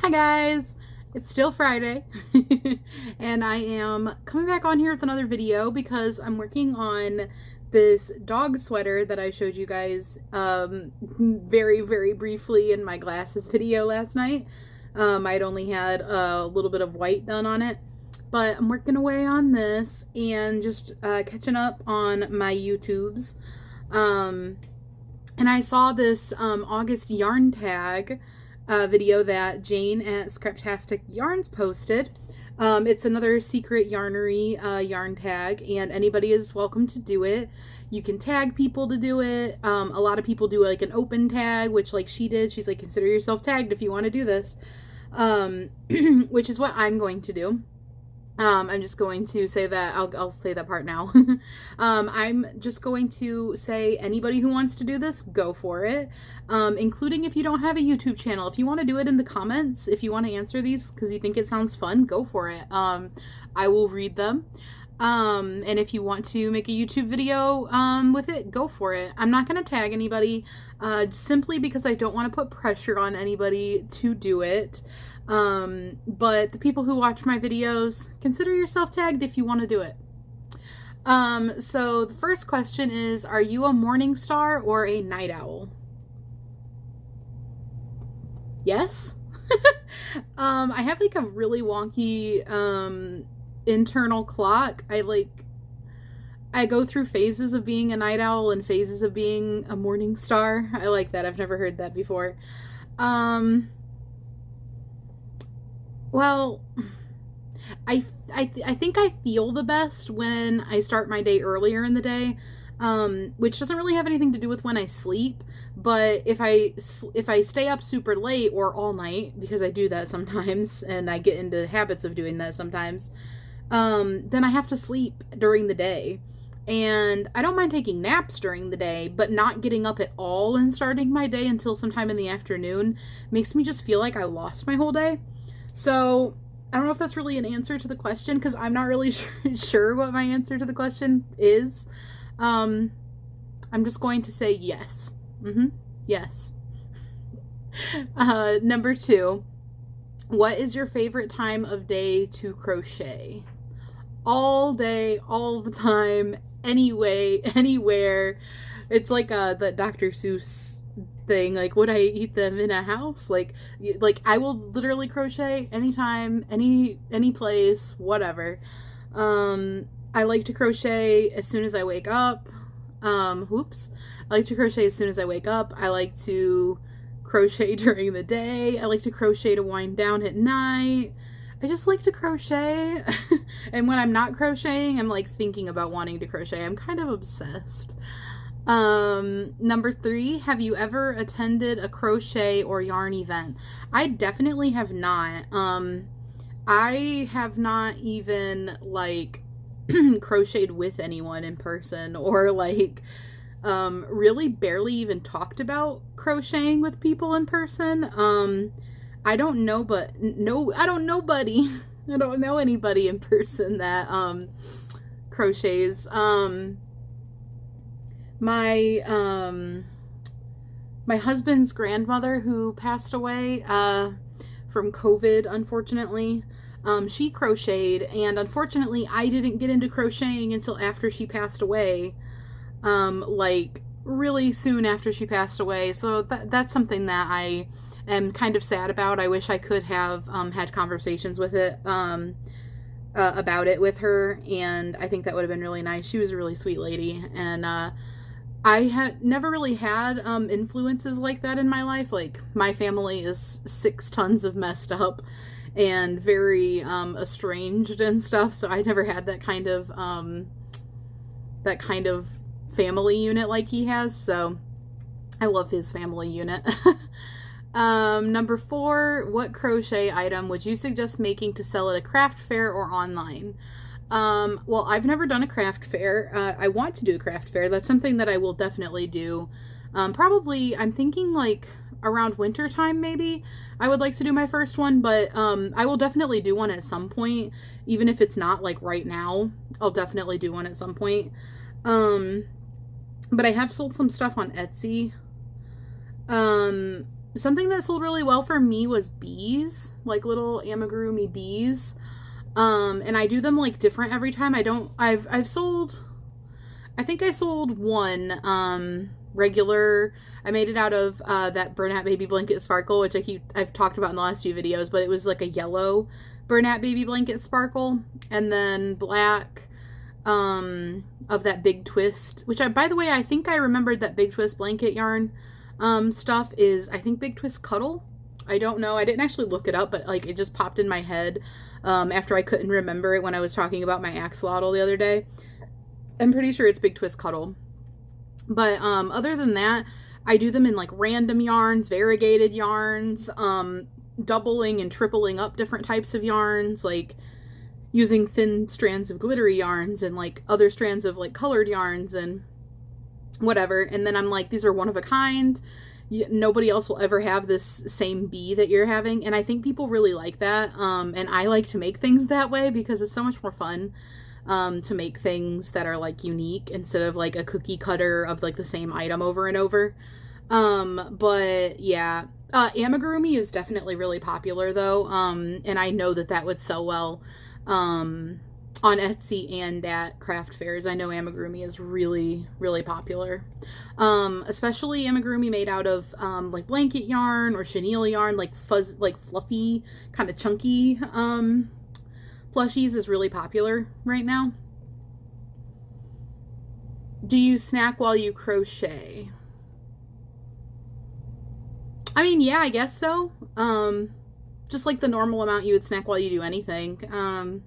Hi guys, it's still Friday and I am coming back on here with another video because I'm working on this dog sweater that I showed you guys very briefly in my glasses video last night. I'd only had a little bit of white done on it, but I'm working away on this and just catching up on my YouTubes. And I saw this August yarn tag video that Jane at Scraptastic Yarns posted. It's another Secret Yarnery yarn tag, and anybody is welcome to do it. You can tag people to do it. A lot of people do like an open tag, which like she did. She's like, consider yourself tagged if you want to do this, which is what I'm going to do. I'm just going to say that, I'll say that part now. I'm just going to say anybody who wants to do this, go for it. Including if you don't have a YouTube channel. If you want to do it in the comments, if you want to answer these because you think it sounds fun, go for it. I will read them. And if you want to make a YouTube video with it, go for it. I'm not going to tag anybody simply because I don't want to put pressure on anybody to do it. But the people who watch my videos, consider yourself tagged if you want to do it. So the first question is, are you a morning star or a night owl? Yes. I have like a really wonky, internal clock. I go through phases of being a night owl and phases of being a morning star. I like that. I've never heard that before. Well, I think I feel the best when I start my day earlier in the day, which doesn't really have anything to do with when I sleep. But if I stay up super late or all night, because I do that sometimes, and I get into habits of doing that sometimes, then I have to sleep during the day. And I don't mind taking naps during the day, but not getting up at all and starting my day until sometime in the afternoon makes me just feel like I lost my whole day. So I don't know if that's really an answer to the question, because I'm not really sure what my answer to the question is. I'm just going to say yes. Yes. Number 2, what is your favorite time of day to crochet? All day, all the time, anyway, anywhere. It's like the Dr. Seuss thing, like, would I eat them in a house? Like I will literally crochet anytime, any place, whatever. I like to crochet as soon as I wake up. I like to crochet as soon as I wake up. I like to crochet during the day. I like to crochet to wind down at night. I just like to crochet. And when I'm not crocheting, I'm like thinking about wanting to crochet. I'm kind of obsessed. Number 3, have you ever attended a crochet or yarn event? I definitely have not. I have not even like crocheted with anyone in person, or like really barely even talked about crocheting with people in person. I don't know anybody in person that crochets. My husband's grandmother, who passed away from COVID, unfortunately, she crocheted, and unfortunately I didn't get into crocheting until after she passed away, like really soon after she passed away. So that's something that I am kind of sad about. I wish I could have had conversations with it about it with her, and I think that would have been really nice. She was a really sweet lady, and I had never really had influences like that in my life. Like, my family is 6 tons of messed up and very estranged and stuff, so I never had that kind of family unit like he has. So I love his family unit. Number 4, what crochet item would you suggest making to sell at a craft fair or online? Well, I've never done a craft fair. I want to do a craft fair. That's something that I will definitely do. Probably, I'm thinking like around winter time, maybe I would like to do my first one, but I will definitely do one at some point. Even if it's not like right now, I'll definitely do one at some point. But I have sold some stuff on Etsy. something that sold really well for me was bees, like little amigurumi bees. And I do them like different every time. I've sold, I think I sold one, regular. I made it out of that Bernat Baby Blanket Sparkle, which I've talked about in the last few videos, but it was like a yellow Bernat Baby Blanket Sparkle, and then black of that Big Twist, which by the way, I think I remembered that Big Twist blanket yarn stuff is, I think, Big Twist Cuddle. I don't know. I didn't actually look it up, but like it just popped in my head after I couldn't remember it when I was talking about my axolotl the other day. I'm pretty sure it's Big Twist Cuddle. But other than that, I do them in like random yarns, variegated yarns, doubling and tripling up different types of yarns, like using thin strands of glittery yarns and like other strands of like colored yarns and whatever. And then I'm like, these are one of a kind. Nobody else will ever have this same bee that you're having. And I think people really like that. And I like to make things that way because it's so much more fun to make things that are like unique instead of like a cookie cutter of like the same item over and over. But yeah, amigurumi is definitely really popular though. And I know that would sell well on Etsy and at craft fairs. I know amigurumi is really, really popular. Especially amigurumi made out of like blanket yarn or chenille yarn, like fluffy, kind of chunky plushies is really popular right now. Do you snack while you crochet? I mean, yeah, I guess so. Just like the normal amount you would snack while you do anything.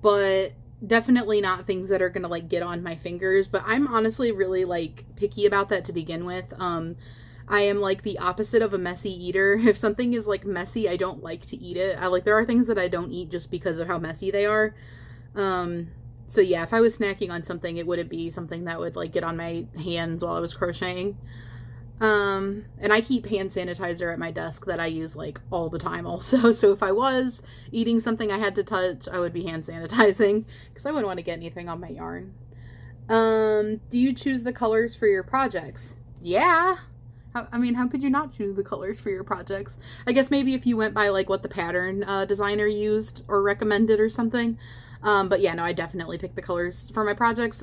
But definitely not things that are gonna like get on my fingers. But I'm honestly really like picky about that to begin with. I am like the opposite of a messy eater. If something is like messy, I don't like to eat it. There are things that I don't eat just because of how messy they are. So yeah, if I was snacking on something, it wouldn't be something that would like get on my hands while I was crocheting. And I keep hand sanitizer at my desk that I use like all the time also. So if I was eating something I had to touch, I would be hand sanitizing because I wouldn't want to get anything on my yarn. Do you choose the colors for your projects? Yeah. I mean, how could you not choose the colors for your projects? I guess maybe if you went by like what the pattern designer used or recommended or something. But yeah, no, I definitely pick the colors for my projects.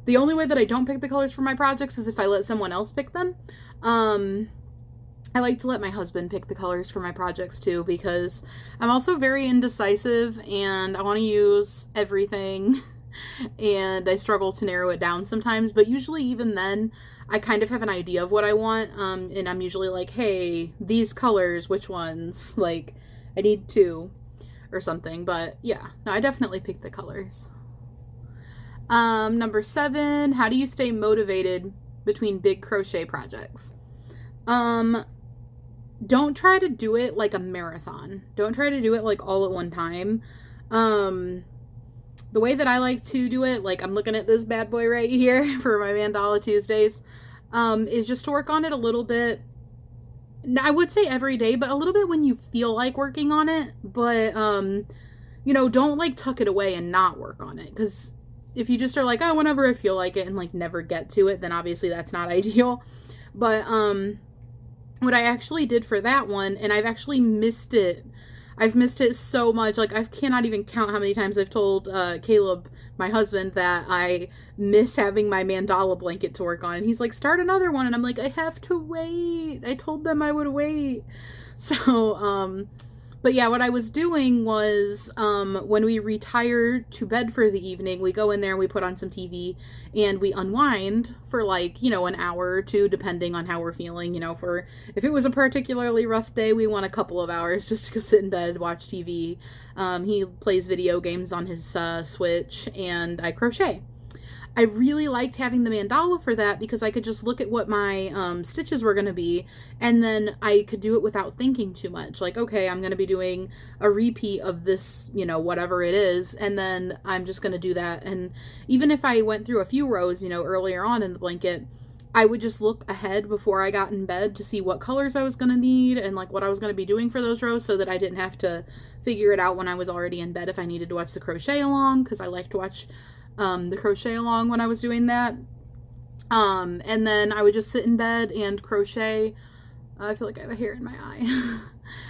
The only way that I don't pick the colors for my projects is if I let someone else pick them. I like to let my husband pick the colors for my projects too, because I'm also very indecisive and I want to use everything and I struggle to narrow it down sometimes, but usually even then I kind of have an idea of what I want, and I'm usually like, hey, these colors, which ones? Like, I need 2 or something, but yeah, no, I definitely pick the colors. Number 7, how do you stay motivated between big crochet projects? Don't try to do it like a marathon. Don't try to do it like all at one time. The way that I like to do it, like I'm looking at this bad boy right here for my Mandala Tuesdays, is just to work on it a little bit. I would say every day, but a little bit when you feel like working on it. But, you know, don't like tuck it away and not work on it. Because if you just are like, oh, whenever I feel like it and like never get to it, then obviously that's not ideal. But, what I actually did for that one, and I've actually missed it. I've missed it so much. Like, I cannot even count how many times I've told Caleb, my husband, that I miss having my mandala blanket to work on. And he's like, start another one. And I'm like, I have to wait. I told them I would wait. So, but yeah, what I was doing was when we retire to bed for the evening, we go in there and we put on some TV and we unwind for like, you know, an hour or two, depending on how we're feeling. You know, if it was a particularly rough day, we want a couple of hours just to go sit in bed, watch TV. He plays video games on his Switch, and I crochet. I really liked having the mandala for that because I could just look at what my stitches were going to be, and then I could do it without thinking too much. Like, okay, I'm going to be doing a repeat of this, you know, whatever it is, and then I'm just going to do that. And even if I went through a few rows, you know, earlier on in the blanket, I would just look ahead before I got in bed to see what colors I was going to need and like what I was going to be doing for those rows, so that I didn't have to figure it out when I was already in bed if I needed to watch the crochet along, because I like to watch the crochet along when I was doing that. And then I would just sit in bed and crochet I feel like I have a hair in my eye.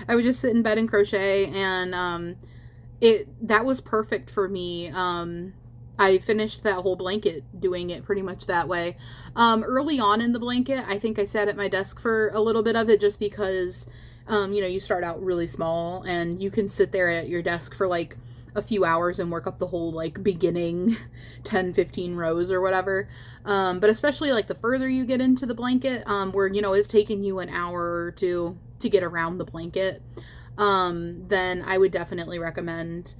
I would just sit in bed and crochet, and that was perfect for me. I finished that whole blanket doing it pretty much that way. Early on in the blanket, I think I sat at my desk for a little bit of it just because, you start out really small and you can sit there at your desk for like a few hours and work up the whole like beginning 10, 15 rows or whatever. But especially like the further you get into the blanket, where, it's taking you an hour or two to get around the blanket, then I would definitely recommend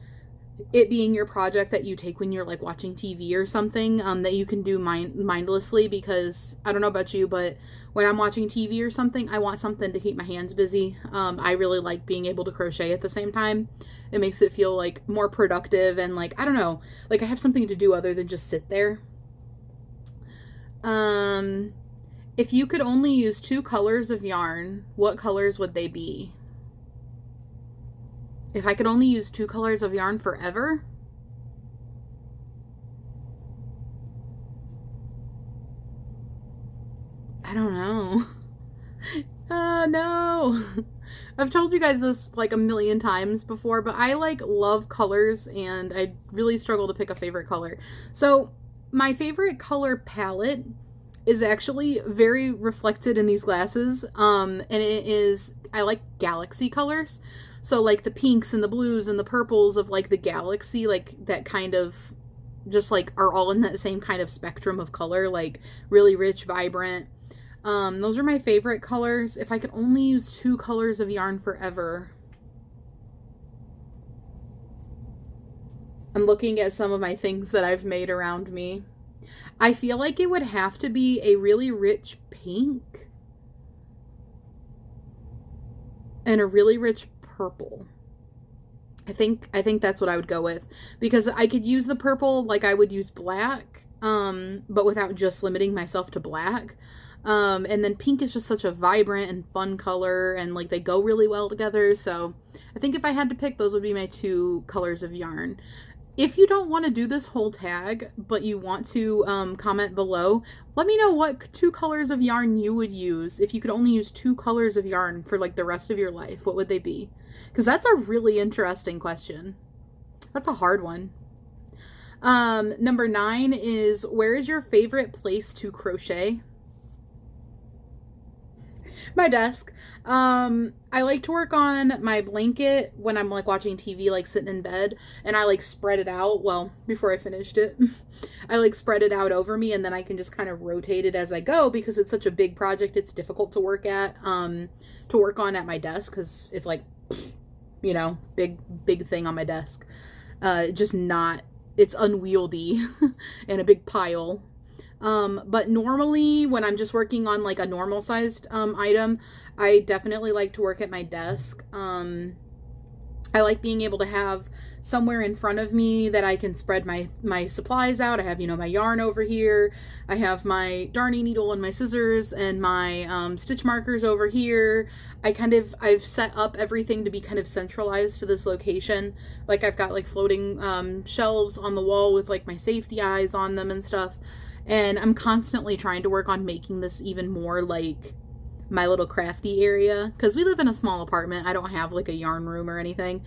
it being your project that you take when you're like watching TV or something, that you can do mindlessly, because I don't know about you, but when I'm watching TV or something, I want something to keep my hands busy. I really like being able to crochet at the same time. It makes it feel like more productive and like, I don't know, like I have something to do other than just sit there. If you could only use 2 colors of yarn, what colors would they be? If I could only use 2 colors of yarn forever? I don't know. No. I've told you guys this like a million times before, but I like love colors and I really struggle to pick a favorite color. So my favorite color palette is actually very reflected in these glasses. And it is, I like galaxy colors. So like the pinks and the blues and the purples of like the galaxy, like that kind of just like are all in that same kind of spectrum of color, like really rich, vibrant. Those are my favorite colors. If I could only use 2 colors of yarn forever. I'm looking at some of my things that I've made around me. I feel like it would have to be a really rich pink and a really rich purple. I think that's what I would go with, because I could use the purple like I would use black, but without just limiting myself to black. And then pink is just such a vibrant and fun color, and like they go really well together. So I think if I had to pick, those would be my 2 colors of yarn. If you don't want to do this whole tag, but you want to comment below, let me know what 2 colors of yarn you would use. If you could only use 2 colors of yarn for like the rest of your life, what would they be? Because that's a really interesting question. That's a hard one. Number 9 is, where is your favorite place to crochet? My desk. I like to work on my blanket when I'm like watching TV, like sitting in bed, and I like spread it out. Well, before I finished it, I like spread it out over me, and then I can just kind of rotate it as I go, because it's such a big project. It's difficult to work on at my desk, because it's like, big thing on my desk. Just not, it's unwieldy and a big pile. But normally when I'm just working on like a normal sized item, I definitely like to work at my desk. I like being able to have somewhere in front of me that I can spread my supplies out. I have, my yarn over here. I have my darning needle and my scissors and my stitch markers over here. I've set up everything to be kind of centralized to this location. Like I've got like floating shelves on the wall with like my safety eyes on them and stuff. And I'm constantly trying to work on making this even more like my little crafty area, because we live in a small apartment. I don't have like a yarn room or anything.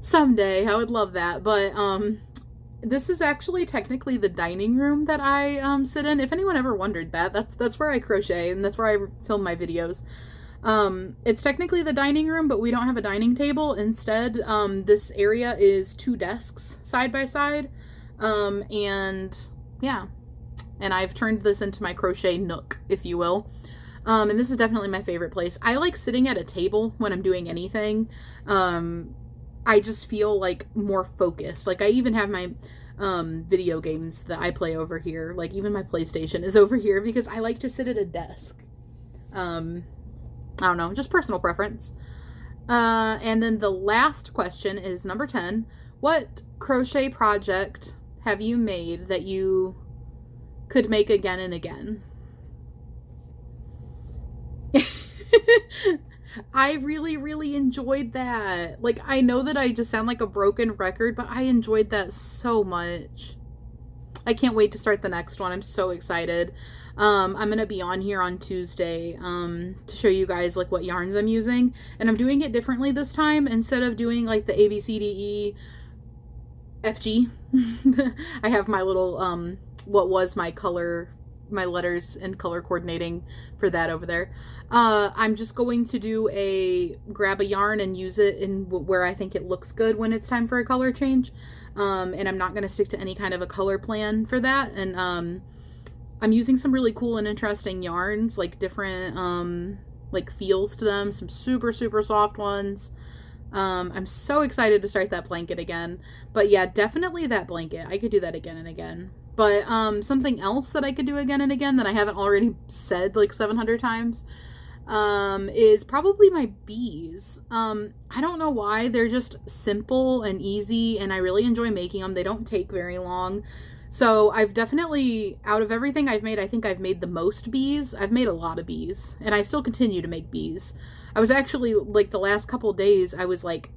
Someday I would love that, but this is actually technically the dining room that I sit in. If anyone ever wondered that, that's where I crochet, and that's where I film my videos. It's technically the dining room, but we don't have a dining table. Instead, this area is 2 desks side by side, and yeah. And I've turned this into my crochet nook, if you will. And this is definitely my favorite place. I like sitting at a table when I'm doing anything. I just feel like more focused. Like I even have my video games that I play over here. Like even my PlayStation is over here because I like to sit at a desk. I don't know, just personal preference. And then the last question is number 10. What crochet project have you made that you could make again and again? I really, really enjoyed that. Like, I know that I just sound like a broken record, but I enjoyed that so much. I can't wait to start the next one. I'm so excited. I'm going to be on here on Tuesday to show you guys like what yarns I'm using. And I'm doing it differently this time. Instead of doing like the A, B, C, D, E, F, G, I have my little, what was my letters and color coordinating for that over there. I'm just going to grab a yarn and use it in where I think it looks good when it's time for a color change. And I'm not going to stick to any kind of a color plan for that. And I'm using some really cool and interesting yarns, like different like feels to them, some super, super soft ones. I'm so excited to start that blanket again. But yeah, definitely that blanket. I could do that again and again. But something else that I could do again and again that I haven't already said like 700 times is probably my bees. I don't know why. They're just simple and easy, and I really enjoy making them. They don't take very long. So I've definitely, out of everything I've made, I think I've made the most bees. I've made a lot of bees, and I still continue to make bees. I was actually, like, the last couple days, I was like,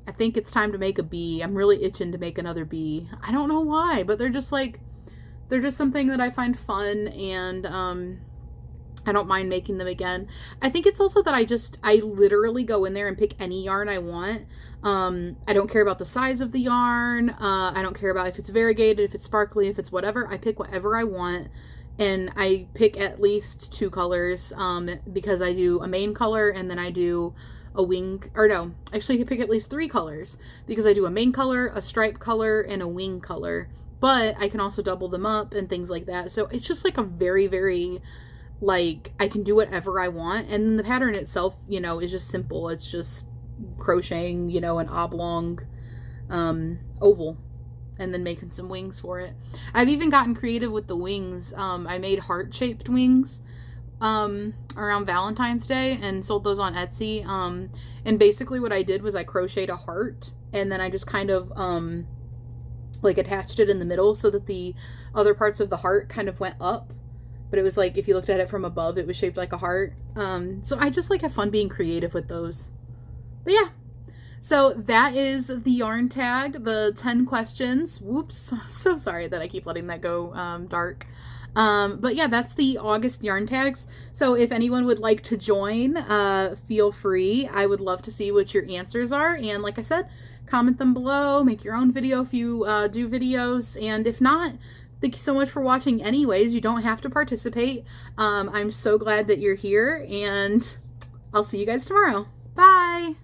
I think it's time to make a bee. I'm really itching to make another bee. I don't know why, but they're just something that I find fun, and I don't mind making them again. I think it's also that I literally go in there and pick any yarn I want. I don't care about the size of the yarn. I don't care about if it's variegated, if it's sparkly, if it's whatever. I pick whatever I want, and I pick at least 2 colors because I do a main color and then I do a wing, or no, actually I pick at least 3 colors because I do a main color, a stripe color, and a wing color. But I can also double them up and things like that. So it's just like a very, very, like, I can do whatever I want. And the pattern itself, you know, is just simple. It's just crocheting, you know, an oblong oval and then making some wings for it. I've even gotten creative with the wings. I made heart-shaped wings around Valentine's Day and sold those on Etsy. And basically what I did was I crocheted a heart, and then I just kind of like attached it in the middle so that the other parts of the heart kind of went up. But it was like, if you looked at it from above, it was shaped like a heart. So I just like have fun being creative with those. But yeah, so that is the yarn tag, the 10 questions. Whoops, so sorry that I keep letting that go dark. But yeah, that's the August yarn tags. So if anyone would like to join, feel free. I would love to see what your answers are. And like I said, comment them below, make your own video if you do videos. And if not, thank you so much for watching anyways. You don't have to participate. I'm so glad that you're here, and I'll see you guys tomorrow. Bye!